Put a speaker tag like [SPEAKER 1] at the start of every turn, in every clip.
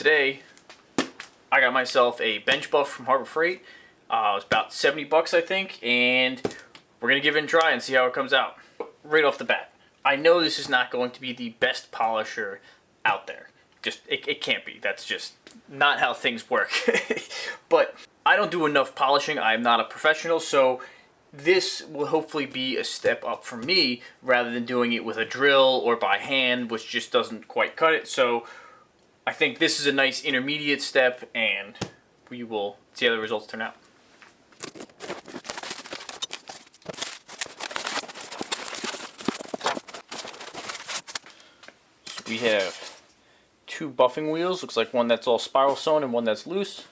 [SPEAKER 1] today I got myself a bench buff from Harbor Freight. It was about 70 bucks, I think, and we're gonna give it a try and see how it comes out. Right off the bat, I know this is not going to be the best polisher out there. It can't be. That's just not how things work. But I don't do enough polishing. I'm not a professional, so this will hopefully be a step up for me rather than doing it with a drill or by hand, which just doesn't quite cut it. So I think this is a nice intermediate step, and we will see how the results turn out. So we have two buffing wheels. Looks like one that's all spiral sewn and one that's loose.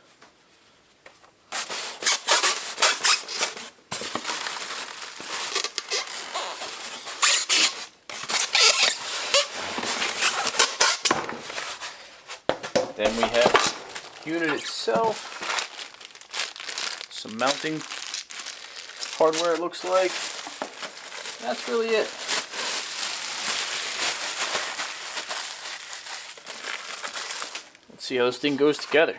[SPEAKER 1] Then we have the unit itself, some mounting hardware it looks like. That's really it. Let's see how this thing goes together.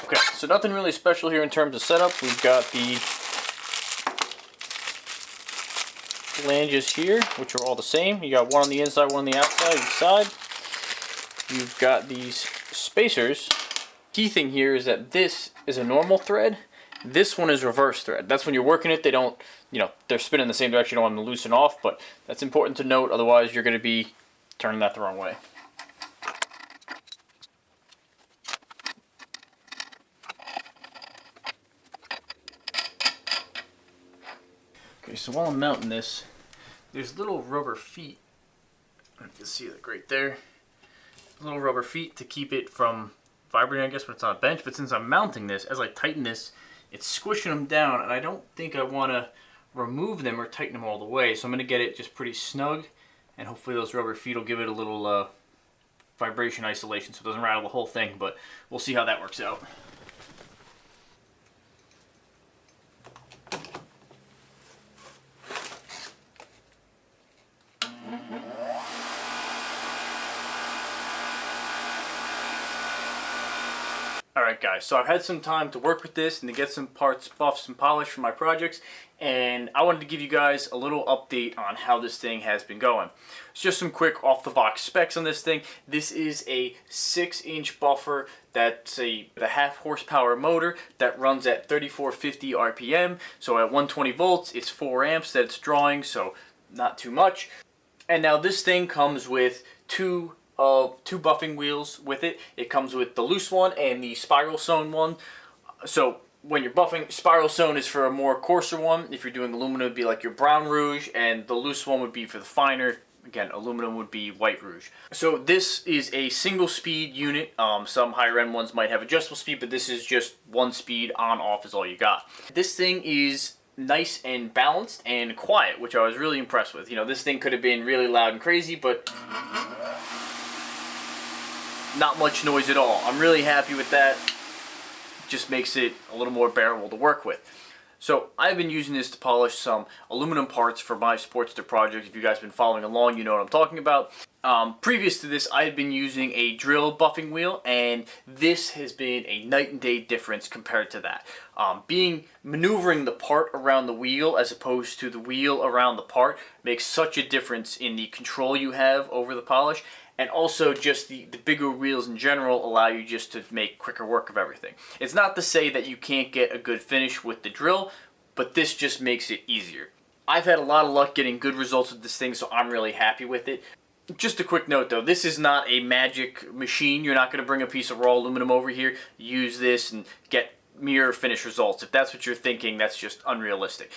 [SPEAKER 1] Okay, so nothing really special here in terms of setup. We've got the flanges here, which are all the same. You got one on the inside, one on the outside, each side. You've got these spacers. Key thing here is that this is a normal thread. This one is reverse thread. That's when you're working it, they don't, they're spinning the same direction. You don't want them to loosen off, but that's important to note. Otherwise, you're going to be turning that the wrong way. Okay, so while I'm mounting this, there's little rubber feet. You can see it right there. Little rubber feet to keep it from vibrating, I guess, when it's on a bench. But since I'm mounting this, as I tighten this, it's squishing them down, and I don't think I want to remove them or tighten them all the way. So I'm going to get it just pretty snug, and hopefully those rubber feet will give it a little vibration isolation so it doesn't rattle the whole thing, but we'll see how that works out. Alright guys, so I've had some time to work with this and to get some parts buffed and polished for my projects, and I wanted to give you guys a little update on how this thing has been going. It's just some quick off-the-box specs on this thing. This is a 6-inch buffer that's the half horsepower motor that runs at 3450 RPM, so at 120 volts it's 4 amps that it's drawing, so not too much. And now this thing comes with two buffing wheels with it. It comes with the loose one and the spiral sewn one. So when you're buffing, spiral sewn is for a more coarser one. If you're doing aluminum, it would be like your brown rouge, and the loose one would be for the finer. Again, aluminum would be white rouge. So this is a single speed unit. Some higher end ones might have adjustable speed, but this is just one speed, on off is all you got. This thing is nice and balanced and quiet, which I was really impressed with. This thing could have been really loud and crazy, but not much noise at all. I'm really happy with that. Just makes it a little more bearable to work with. So I've been using this to polish some aluminum parts for my Sportster project. If you guys have been following along, you know what I'm talking about. Previous to this, I had been using a drill buffing wheel, and this has been a night and day difference compared to that. Maneuvering the part around the wheel as opposed to the wheel around the part makes such a difference in the control you have over the polish. And also just the bigger wheels in general allow you just to make quicker work of everything. It's not to say that you can't get a good finish with the drill, but this just makes it easier. I've had a lot of luck getting good results with this thing, so I'm really happy with it. Just a quick note though, this is not a magic machine. You're not going to bring a piece of raw aluminum over here, use this, and get mirror finish results. If that's what you're thinking, that's just unrealistic.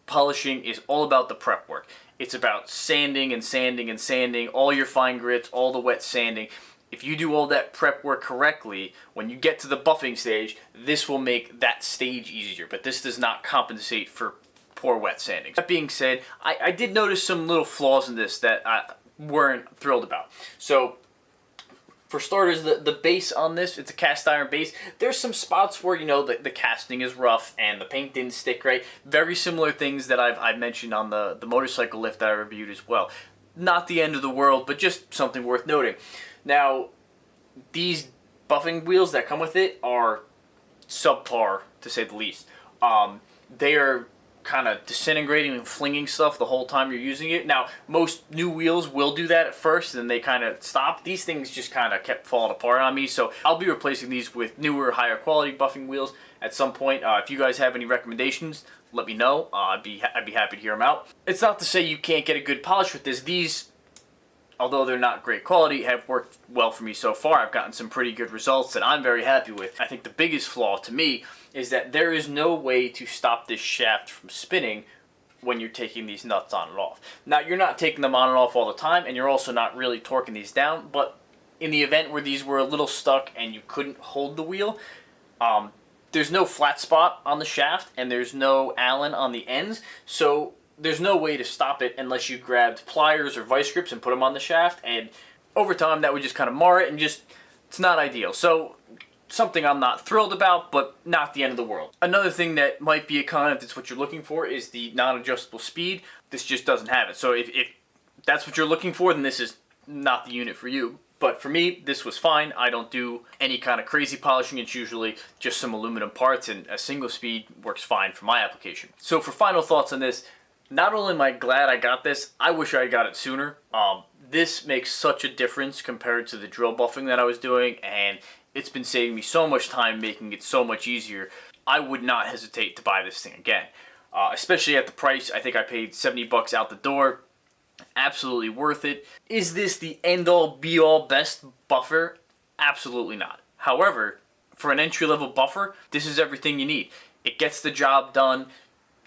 [SPEAKER 1] Polishing is all about the prep work. It's about sanding and sanding and sanding, all your fine grits, all the wet sanding. If you do all that prep work correctly, when you get to the buffing stage, this will make that stage easier, but this does not compensate for poor wet sanding. That being said, I did notice some little flaws in this that I weren't thrilled about. So For starters, the base on this, it's a cast iron base. There's some spots where, you know, the casting is rough and the paint didn't stick right. Very similar things that I've mentioned on the motorcycle lift that I reviewed as well. Not the end of the world, but just something worth noting. Now, these buffing wheels that come with it are subpar, to say the least. They are kind of disintegrating and flinging stuff the whole time you're using it. Now, most new wheels will do that at first, and then they kind of stop. These things just kind of kept falling apart on me, so I'll be replacing these with newer, higher quality buffing wheels at some point. If you guys have any recommendations, let me know. I'd be happy to hear them out. It's not to say you can't get a good polish with this. These, although they're not great quality, have worked well for me so far. I've gotten some pretty good results that I'm very happy with. I think the biggest flaw to me is that there is no way to stop this shaft from spinning when you're taking these nuts on and off. Now, you're not taking them on and off all the time, and you're also not really torquing these down, but in the event where these were a little stuck and you couldn't hold the wheel, there's no flat spot on the shaft and there's no Allen on the ends, so there's no way to stop it unless you grabbed pliers or vice grips and put them on the shaft, and over time that would just kind of mar it, and just, it's not ideal. So something I'm not thrilled about, but not the end of the world. Another thing that might be a con if it's what you're looking for is the non-adjustable speed. This just doesn't have it. So if that's what you're looking for, then this is not the unit for you. But for me, this was fine. I don't do any kind of crazy polishing. It's usually just some aluminum parts, and a single speed works fine for my application. So for final thoughts on this, not only am I glad I got this, I wish I got it sooner. This makes such a difference compared to the drill buffing that I was doing, and it's been saving me so much time, making it so much easier. I would not hesitate to buy this thing again, especially at the price. I think I paid $70 out the door. Absolutely worth it. Is this the end-all, be-all, best buffer? Absolutely not. However, for an entry-level buffer, this is everything you need. It gets the job done.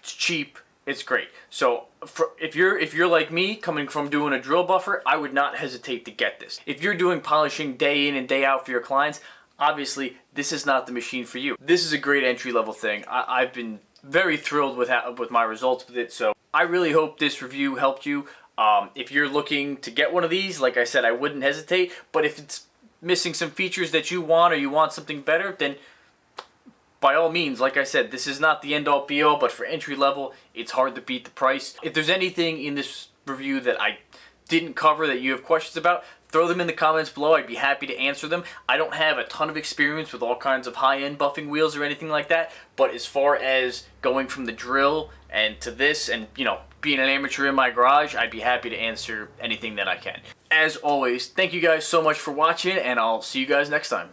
[SPEAKER 1] It's cheap. It's great. So if you're like me, coming from doing a drill buffer, I would not hesitate to get this. If you're doing polishing day in and day out for your clients, obviously this is not the machine for you. This is a great entry-level thing. I've been very thrilled with my results with it, so I really hope this review helped you. If you're looking to get one of these, like I said, I wouldn't hesitate, but if it's missing some features that you want, or you want something better, then by all means, like I said, this is not the end-all be-all, but for entry level, it's hard to beat the price. If there's anything in this review that I didn't cover that you have questions about, throw them in the comments below. I'd be happy to answer them. I don't have a ton of experience with all kinds of high-end buffing wheels or anything like that, but as far as going from the drill and to this, and being an amateur in my garage, I'd be happy to answer anything that I can. As always, thank you guys so much for watching, and I'll see you guys next time.